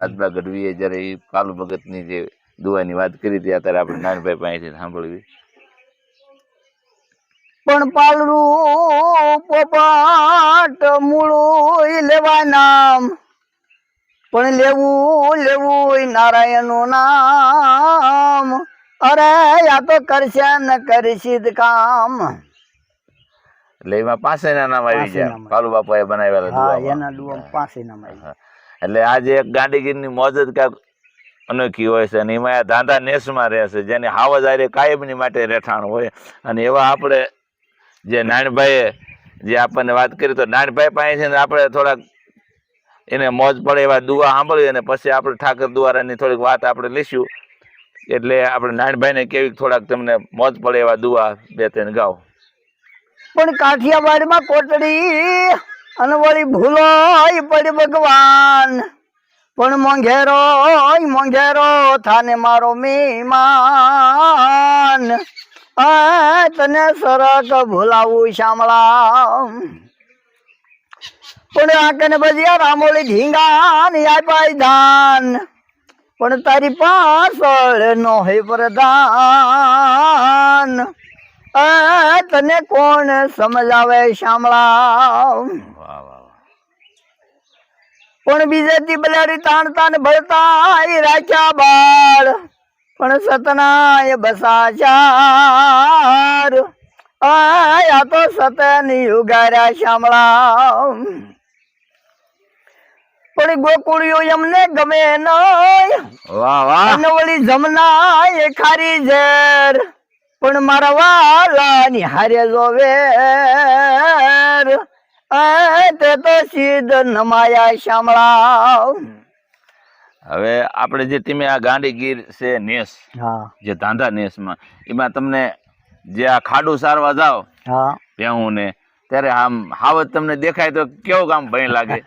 રાજબા ગઢવીએ જયારે એ કાલુ ભગતની જે દુઆની વાત કરી હતી અત્યારે આપણે નાનભાઈ પાસેથી સાંભળવી. પણ પાલરું પોપટ મૂળું લેવા નામ, પણ લેવું લેવું નારાયણનું નામ. અરે આ તો કરશે ને કરશી જ કામ. એટલે એમાં પાસેના નામ આવી ગયા, પાસેના. કાલુ બાપાએ બનાવેલા હા, દુઆમાં. એના ડુઆ પાસે નામ આવી. હા. એટલે આજે એક ગાંધીગીરની મોજ જ કાંઈક અનોખી હોય છે અને એમાં આ ધાંધા નેસમાં રહે છે, જેની હાવજ આરે કાયમની માટે રહેઠાણ હોય. અને એવા આપણે જે નાનભાઈએ જે આપણને વાત કરી, તો નાનભાઈ પાસે છે ને આપણે થોડાક એને મોજ પડે એવા દુઆ સાંભળીએ અને પછી આપણે ઠાકર દ્વારાની થોડીક વાત આપણે લઈશું. એટલે આપણે નાનભાઈને કેવી થોડાક તમને મોજ પડે એવા દુઆ બે ત્રણ ગાઓ. પણ કાઠિયાવાડમાં કોટડી અને વળી ભૂલો પડી ભગવાન, પણ મોંઘેરો થાને મારો મહેમાન. આ તને સરક ભૂલાવું શામળા, પણ આંકને બધી રામોળી ઢીંગા ને આપાય ધાન, પણ તારી પાછળ નો હે પ્રધાન. તને કોણ સમજાવે શામળા. વાહ વાહ. પણ બીજેથી બલાડી તાણ તાણ ભરતા રાખ્યા બાળ, પણ સતનાય બસાચાર. આ તો સતની ઉગાર્યા શામળા. પણ ગોકુળિયો એમને ગમે નહીં, વાહ વાહ. અને વળી જમના એ ખારી ઝેર, પણ મારા વાલાની હારે જોવેર. તે તો સીધ નમાયા શામળા. હવે આપણે જે તમે આ ગાંધીગીર છે નેસ, હા જે ધાંધા નેસમાં, એમાં તમને જે આ ખાડું સારવા જાઓ હા, ભેહું ને, ત્યારે આમ હાવજ તમને દેખાય તો કેવું કામ ભય લાગે?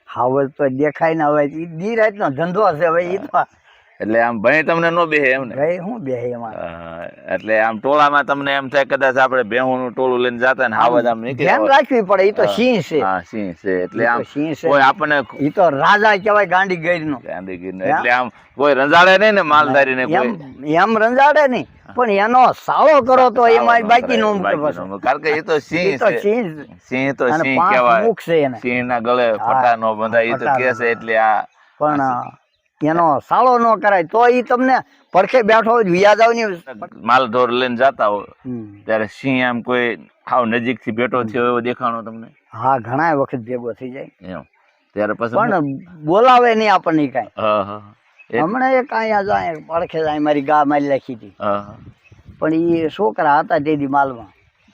હાવજ તો દેખાય ને. હવે ઈ દી રાત નો ધંધો છે. હવે ઈ તો એટલે આમ ભય તમને ન બેહે એમ ને? ભાઈ હું બે એમાં એટલે આમ ટોળામાં તમને એમ થાય કદાચ આપણે ભેહુંનું ટોળું લઈને જતા ને હાવજ આમ નીકળે. ધ્યાન રાખવી પડે. ઈ તો સિંહ છે. હા, સિંહ છે. એટલે ઈ તો આમ સિંહ છે. કોઈ આપણને ઈ તો રાજા કહેવાય ગાંધીગીર નો. ગાંધીગીરને એટલે આમ કોઈ રંજાડે નહીં ને માલધારીને કોઈ. એમ રંજાડે નહીં, પણ એનો સાળો કરો તો એમાં બાકી નું. કારણ કે એ તો સિંહ છે. સિંહ તો અને સિંહ 5 કહેવાય. મુખ છે એને. સિંહ ના ગળે ફટા નો બંધાય, એ તો કે છે. એટલે આ પણ એનો સાળો ન કરાય તો ઈ તમને પડખે બેઠો હોય વિયા જાવ ની. માલઢોર લઈને જતા હોય ત્યારે સિંહ આમ કોઈ હાવ નજીક થી ભેટો થયો એવો દેખાણો તમને? હા, ઘણા વખત ભેગો થઈ જાય, એમ ત્યારે પછી પણ બોલાવે નહીં આપણને કાંઈ. હા હા. હમણાં એક અહીંયા જાય પડખે જાય, મારી ગા મારી નાખી હતી. પણ એ છોકરા હતા તેથી માલમાં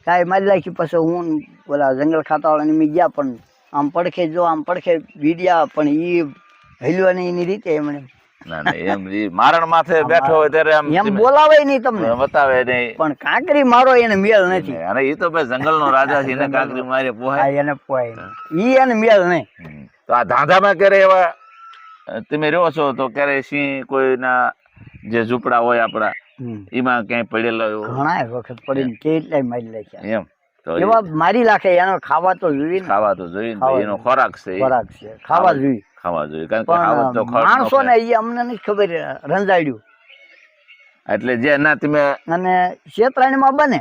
કાંઈ મારી નાખી. પછી હું બોલા જંગલ ખાતાવાળાને મેં ગયા, પણ આમ પડખે જો આમ પડખે વિડિયા, પણ એ હલવાની એની રીતે એમણે. ના ના, એમ મારણ માથે બેઠો હોય ત્યારે આમ એમ બોલાવે નહીં તમને, બતાવે નહીં. પણ કાંકરી મારો એને મેળ નથી. અને એ તો ભાઈ જંગલ નો રાજા છે, એને કાંકરી મારે પોહાય? હા, એને પોહાય. ઈ એને મેળ નહીં. તો આ ધાંધામાં ક્યારે એવા તમે રહ્યો છો તો ક્યારે સિંહ કોઈના જે ઝૂંપડા હોય આપણા એમાં ક્યાંય પડેલો એવો? ઘણા વખત પડીને કેટલાય મારી નાખ્યા. એમ તો એવા મારી નાખે. એનો ખાવા તો જોઈએ ને. ખાવા તો જોઈએ ને, એનો ખોરાક છે. ખોરાક છે, ખાવા જોઈએ. ખાવા જોઈએ, કારણ કે ખાવા તો માણસો ને એ અમને નથી ખબર રંજાડ્યું. એટલે જે ના તમે અને શેતરાણીમાં બને.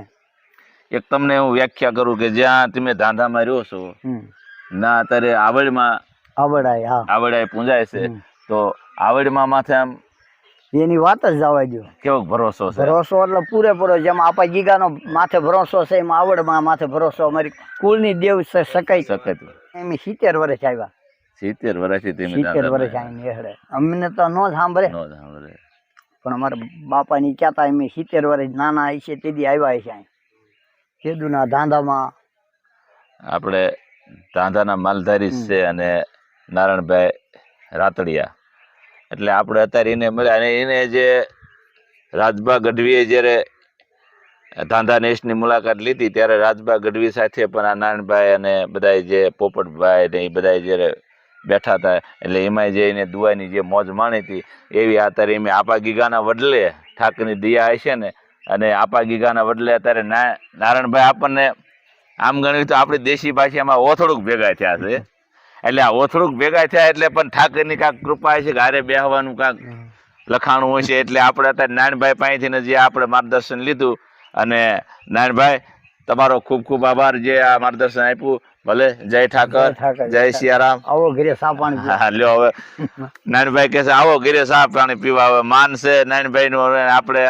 એક તમને હું વ્યાખ્યા કરું કે જ્યાં તમે ધાંધામાં રહ્યો છો ના અત્યારે આવડમાં આવડાય. હા, આવડાય પૂંજાય છે, તો આવડમાં માથે આમ એની વાત જ જવા દો. કેવો ભરોસો છે? ભરોસો એટલે પૂરેપૂરો. જેમ આપા ગીગાનો માથે ભરોસો છે, એમ આવડમાં માથે ભરોસો. અમારી કુળની દેવ છે સકાઈ. એમ 70 વર્ષ આવ્યા. 70 વર્ષથી તમે 70 વર્ષ આવીને હેડે. અમને તો ન સાંભળે, પણ અમારા બાપાની કહેતા એમ 70 વર્ષ નાના હશે તેથી આવ્યા હશે. ખેડૂના ધાંધામાં આપણે ધાંધાના માલધારી છે અને નારાયણભાઈ રાતડિયા. એટલે આપણે અત્યારે એને મળ્યા, અને એને જે રાજબા ગઢવીએ જ્યારે ધાંધા નેસની મુલાકાત લીધી ત્યારે રાજબા ગઢવી સાથે પણ આ નારાયણભાઈ અને બધા જે પોપટભાઈ ને એ બધા જ્યારે બેઠા હતા, એટલે એમાં જે એને દુઆની જે મોજ માણી હતી એવી અત્યારે એમ આપા ગીગાના વડલે ઠાકરની દયા હશે ને, અને આપા ગીગાના વડલે અત્યારે નારાયણભાઈ આપણને આમ ગણ્યું તો આપણી દેશી ભાષામાં ઓથોડુંક ભેગા થયા છે. એટલે આ ઓથડુંક ભેગા થયા એટલે પણ ઠાકરની કાંક કૃપા છે કે હારે બેહવાનું કાંક લખાણું હોય છે. એટલે આપણે અત્યારે નારાયણભાઈ પાસેથી જે આપણે માર્ગદર્શન લીધું, અને નારાયણભાઈ તમારો ખૂબ ખૂબ આભાર જે આ માર્ગદર્શન આપ્યું. ભલે જય ઠાકર, જય સિયારામ. આવો ઘરે સા પાણી પીવા. હા લ્યો હવે નારાયણભાઈ કહે છે આવો ઘરે સા પાણી પીવા. હવે માન છે નારાયણભાઈ નું. આપણે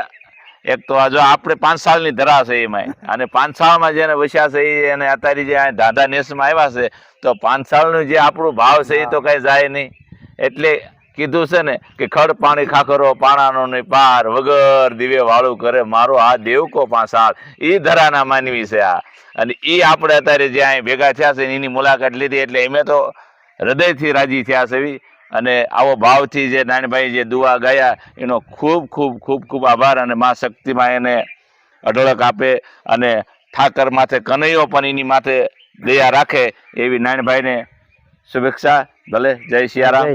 એક તો આ જો આપણે 5 સાલની ધરા છે એમાં, અને 5 સાલમાં જેને વસ્યા છે એ અને અત્યારે જે આ ધાંધા નેસમાં આવ્યા છે, તો 5 સાલનું જે આપણું ભાવ છે એ તો કઈ જાય નહીં. એટલે કીધું છે ને કે ખડ પાણી ખાખરો પાણાનો નહીં પાર, વગર દિવે વાળું કરે મારો આ દેવકો 5 સાલ. એ ધરાના માનવી છે આ. અને એ આપણે અત્યારે જે અહીં ભેગા થયા છે એની મુલાકાત લીધી એટલે એમે તો હૃદયથી રાજી થયા છે. અને આવો ભાવથી જે નાનભાઈ જે દુઆ ગયા એનો ખૂબ ખૂબ ખૂબ ખૂબ આભાર. અને મા શક્તિમાં એને અઢળક આપે અને ઠાકર માથે કનૈયો પણ એની માથે દયા રાખે એવી નાનભાઈને શુભેચ્છા. ભલે જય સિયારામ.